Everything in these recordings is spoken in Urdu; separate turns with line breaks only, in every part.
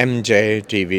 MJ TV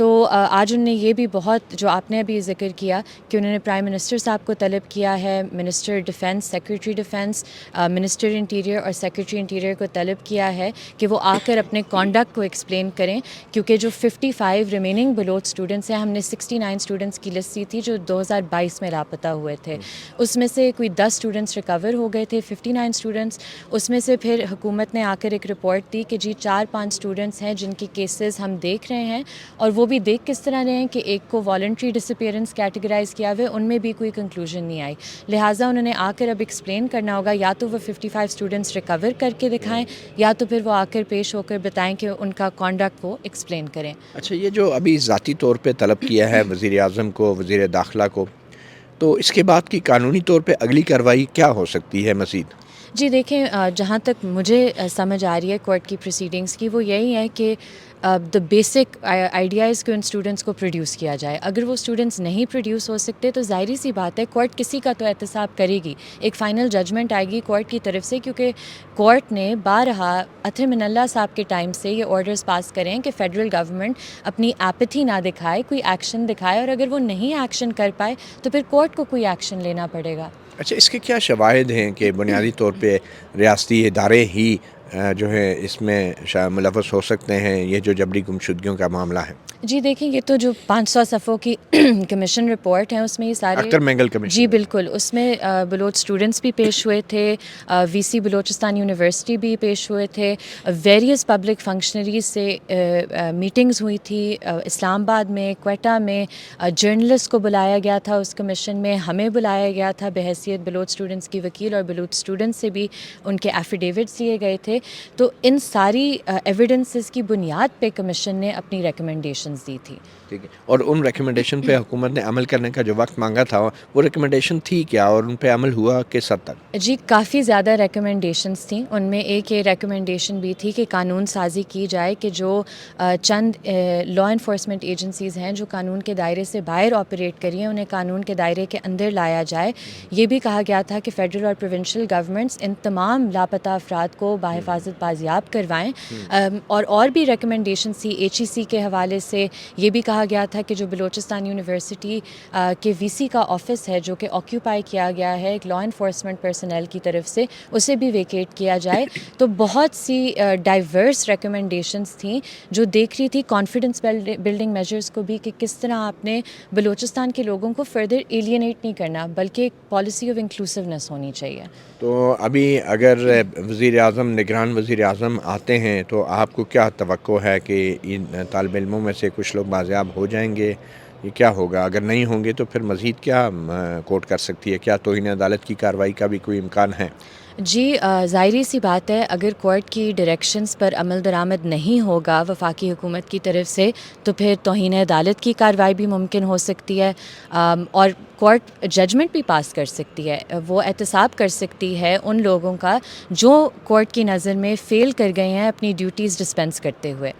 تو آج انہوں نے یہ بھی بہت جو آپ نے ابھی ذکر کیا کہ انہوں نے پرائم منسٹر صاحب کو طلب کیا ہے, minister defence, secretary defence, minister interior اور سیکریٹری انٹیریئر کو طلب کیا ہے کہ وہ آ کر اپنے کانڈکٹ کو ایکسپلین کریں, کیونکہ جو 55 ریمیننگ بلوچ اسٹوڈنٹس ہیں, ہم نے 69 اسٹوڈنٹس کی لسٹ دی تھی جو 2022 میں لاپتہ ہوئے تھے, اس میں سے کوئی 10 اسٹوڈنٹس ریکور ہو گئے تھے, 59 اسٹوڈنٹس. اس میں سے پھر حکومت نے آ کر ایک رپورٹ دی کہ جی 4-5 اسٹوڈنٹس ہیں جن کی کیسز ہم دیکھ رہے ہیں, اور وہ بھی دیکھ کس طرح رہے ہیں کہ ایک کو والنٹری ڈس اپیئرنس کیٹیگرائز کیا ہوا ہے, ان میں بھی کوئی کنکلوژن نہیں آئی. لہٰذا انہوں نے آ کر اب ایکسپلین کرنا ہوگا, یا تو وہ 55 اسٹوڈنٹس ریکور کر کے دکھائیں, یا تو پھر وہ آ کر پیش ہو کر بتائیں کہ ان کا کانڈکٹ وہ ایکسپلین کریں.
اچھا, یہ جو ابھی ذاتی طور پہ طلب کیا ہے وزیر اعظم کو, وزیر داخلہ کو, تو اس کے بعد کی قانونی طور پہ اگلی کارروائی کیا ہو سکتی ہے مزید؟
جی دیکھیں, جہاں تک مجھے سمجھ آ رہی ہے کورٹ کی پروسیڈنگس کی, وہ یہی ہے کہ دا بیسک آئیڈیاز کو ان اسٹوڈنٹس کو پروڈیوس کیا جائے. اگر وہ اسٹوڈنٹس نہیں پروڈیوس ہو سکتے تو ظاہری سی بات ہے کورٹ کسی کا تو احتساب کرے گی, ایک فائنل ججمنٹ آئے گی کورٹ کی طرف سے, کیونکہ کورٹ نے بارہا اطہر من اللہ صاحب کے ٹائم سے یہ آرڈرز پاس کریں کہ فیڈرل گورنمنٹ اپنی ایپتھی نہ دکھائے, کوئی ایکشن دکھائے, اور اگر وہ نہیں ایکشن کر پائے تو پھر کورٹ کو کوئی ایکشن لینا پڑے گا.
اچھا, اس کے کیا شواہد ہیں کہ بنیادی طور پہ ریاستی ادارے ہی جو ہے اس میں ملوث ہو سکتے ہیں, یہ جو جبری گمشدگیوں کا معاملہ ہے؟
جی دیکھیں, یہ تو جو 500 صفحوں کی کمیشن رپورٹ ہے اس میں یہ سارے
اختر مینگل کمیشن.
جی بالکل, اس میں بلوچ اسٹوڈنٹس بھی پیش ہوئے تھے, وی سی بلوچستان یونیورسٹی بھی پیش ہوئے تھے, ویریس پبلک فنکشنریز سے میٹنگز ہوئی تھی اسلام آباد میں, کوئٹہ میں, جرنلسٹ کو بلایا گیا تھا اس کمیشن میں, ہمیں بلایا گیا تھا بحیثیت بلوچ اسٹوڈنٹس کی وکیل, اور بلوچ اسٹوڈنٹس سے بھی ان کے ایفیڈیوٹس لیے گئے تھے. تو ان ساری ایویڈنسز کی بنیاد پہ کمیشن نے اپنی ریکمنڈیشنز دی تھی.
ٹھیک ہے, اور ان ریکمنڈیشن پہ حکومت نے عمل کرنے کا جو وقت مانگا تھا وہ ریکمنڈیشن تھی کیا, اور ان پہ عمل ہوا کس حد تک؟
جی کافی زیادہ ریکمنڈیشنز تھیں, ان میں ایک یہ ریکمنڈیشن بھی تھی کہ قانون سازی کی جائے کہ جو چند لا انفورسمنٹ ایجنسیز ہیں جو قانون کے دائرے سے باہر آپریٹ کری ہیں انہیں قانون کے دائرے کے اندر لایا جائے. یہ بھی کہا گیا تھا کہ فیڈرل اور پروونشل گورنمنٹس ان تمام لاپتہ افراد کو بحفاظت بازیاب کروائیں, اور بھی ریکمنڈیشن تھی ایچ ای سی کے حوالے سے. یہ بھی کہا گیا تھا کہ جو بلوچستان یونیورسٹی کے وی سی کا آفس ہے جو کہ آکیوپائی کیا گیا ہے ایک لا انفورسمنٹ پرسنل کی طرف سے, اسے بھی ویکیٹ کیا جائے. تو بہت سی ڈائیورس ریکمنڈیشنز تھیں جو دیکھ رہی تھی کانفیڈنس بلڈنگ میجرز کو بھی, کہ کس طرح آپ نے بلوچستان کے لوگوں کو فردر ایلینیٹ نہیں کرنا بلکہ ایک پالیسی آف انکلوسیونیس ہونی چاہیے.
تو ابھی اگر وزیر اعظم, نگران وزیر اعظم آتے ہیں تو آپ کو کیا توقع ہے کہ ان طالب علموں میں سے کچھ لوگ بازیاب ہو جائیں گے, یہ کیا ہوگا؟ اگر نہیں ہوں گے تو پھر مزید کیا کورٹ کر سکتی ہے؟ کیا توہین عدالت کی کارروائی کا بھی کوئی امکان ہے؟
جی ظاہری سی بات ہے, اگر کورٹ کی ڈائریکشنز پر عمل درآمد نہیں ہوگا وفاقی حکومت کی طرف سے تو پھر توہین عدالت کی کارروائی بھی ممکن ہو سکتی ہے, اور کورٹ ججمنٹ بھی پاس کر سکتی ہے, وہ احتساب کر سکتی ہے ان لوگوں کا جو کورٹ کی نظر میں فیل کر گئے ہیں اپنی ڈیوٹیز ڈسپینس کرتے ہوئے.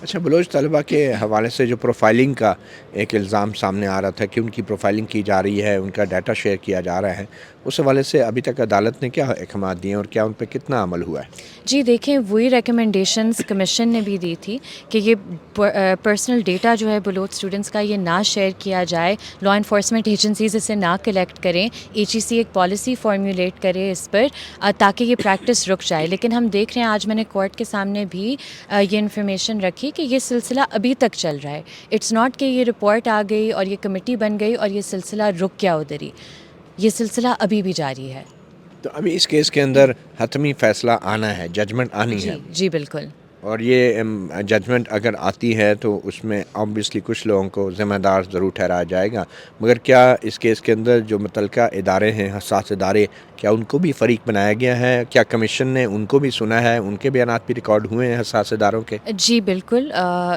اچھا, بلوچ طلبہ کے حوالے سے جو پروفائلنگ کا ایک الزام سامنے آ رہا تھا کہ ان کی پروفائلنگ کی جا رہی ہے, ان کا ڈیٹا شیئر کیا جا رہا ہے, اس حوالے سے ابھی تک عدالت نے کیا احکامات دیے اور کیا ان پہ کتنا عمل ہوا ہے؟
جی دیکھیں, وہی ریکمنڈیشنز کمیشن نے بھی دی تھی کہ یہ پرسنل ڈیٹا جو ہے بلوچ اسٹوڈنٹس کا یہ نہ شیئر کیا جائے, لا انفورسمنٹ ایجنسیز اسے نہ کلیکٹ کریں, ایچ ای سی ایک پالیسی فارمولیٹ کرے اس پر تاکہ یہ پریکٹس رک جائے. لیکن ہم دیکھ رہے ہیں, آج میں نے کورٹ کے سامنے بھی یہ انفارمیشن رکھی کہ یہ سلسلہ ابھی تک چل رہا ہے. اٹس ناٹ کہ یہ رپورٹ آ گئی اور یہ کمیٹی بن گئی اور یہ سلسلہ رک گیا ادھر ہی, یہ سلسلہ ابھی بھی جاری ہے.
تو ابھی اس کیس کے اندر حتمی فیصلہ آنا ہے, ججمنٹ آنی ہے.
جی بالکل.
اور یہ ججمنٹ اگر آتی ہے تو اس میں آبویسلی کچھ لوگوں کو ذمہ دار ضرور ٹھہرایا جائے گا, مگر کیا اس کیس کے اندر جو متعلقہ ادارے ہیں, حساس ادارے, کیا ان کو بھی فریق بنایا گیا ہے؟ کیا کمیشن نے ان کو بھی سنا ہے, ان کے بیانات بھی ریکارڈ ہوئے ہیں حساس اداروں کے؟
جی بالکل,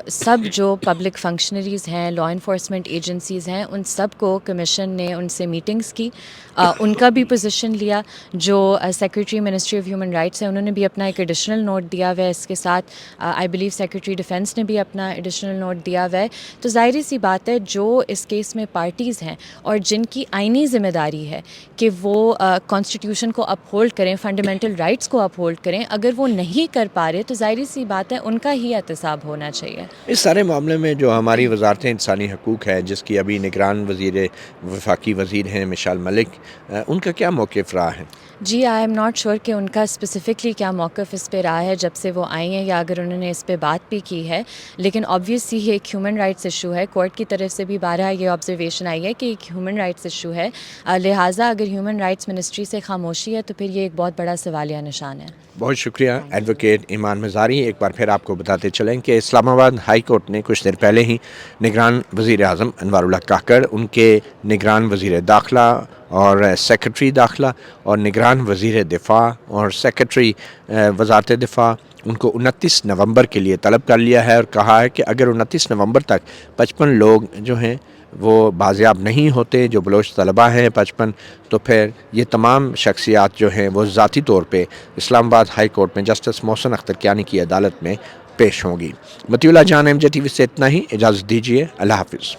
سب جو پبلک فنکشنریز ہیں, لا انفورسمنٹ ایجنسیز ہیں, ان سب کو کمیشن نے ان سے میٹنگز کی, ان کا بھی پوزیشن لیا. جو secretary ministry of human rights ہیں انہوں نے بھی اپنا ایک ایڈیشنل نوٹ دیا ہوا ہے اس کے ساتھ. آئی بلیو سیکرٹری ڈیفینس نے بھی اپنا ایڈیشنل نوٹ دیا ہوا ہے. تو ظاہری سی بات ہے جو اس کیس میں پارٹیز ہیں اور جن کی آئینی ذمہ داری ہے کہ وہ کانسٹیٹیوشن کو اپ ہولڈ کریں, فنڈامنٹل رائٹس کو اپ ہولڈ کریں, اگر وہ نہیں کر پا رہے تو ظاہری سی بات ہے ان کا ہی احتساب ہونا چاہیے.
اس سارے معاملے میں جو ہماری وزارت انسانی حقوق ہے, جس کی ابھی نگران وفاقی وزیر ہیں مشال ملک, ان کا کیا موقف رہا ہے؟
جی آئی ایم ناٹ شیور کہ ان کا اسپیسیفکلی کیا موقف اس پہ رہا ہے جب سے وہ آئی ہیں, یا اگر انہوں نے اس پہ بات بھی کی ہے. لیکن آبویسلی یہ ایک ہیومن رائٹس ایشو ہے. کورٹ کی طرف سے بھی بارہا یہ آبزرویشن آئی ہے کہ ایک ہیومن رائٹس ایشو ہے, لہٰذا اگر ہیومن رائٹس منسٹری سے خاموشی ہے تو پھر یہ ایک بہت بڑا سوالیہ نشان ہے.
بہت شکریہ ایڈوکیٹ ایمان مزاری. ایک بار پھر آپ کو بتاتے چلیں کہ اسلام آباد ہائی کورٹ نے کچھ دیر پہلے ہی نگران وزیر اعظم انوار اللہ کاکڑ, ان کے نگران وزیر داخلہ اور سیکرٹری داخلہ اور نگران وزیر دفاع اور سیکرٹری وزارت دفاع, ان کو 29 نومبر کے لیے طلب کر لیا ہے اور کہا ہے کہ اگر 29 نومبر تک 55 لوگ جو ہیں وہ بازیاب نہیں ہوتے, جو بلوچ طلباء ہیں 55, تو پھر یہ تمام شخصیات جو ہیں وہ ذاتی طور پہ اسلام آباد ہائی کورٹ میں جسٹس محسن اختر کیانی کی عدالت میں پیش ہوں گی. مطیع اللہ جان, MJ TV سے اتنا ہی, اجازت دیجیے, اللہ حافظ.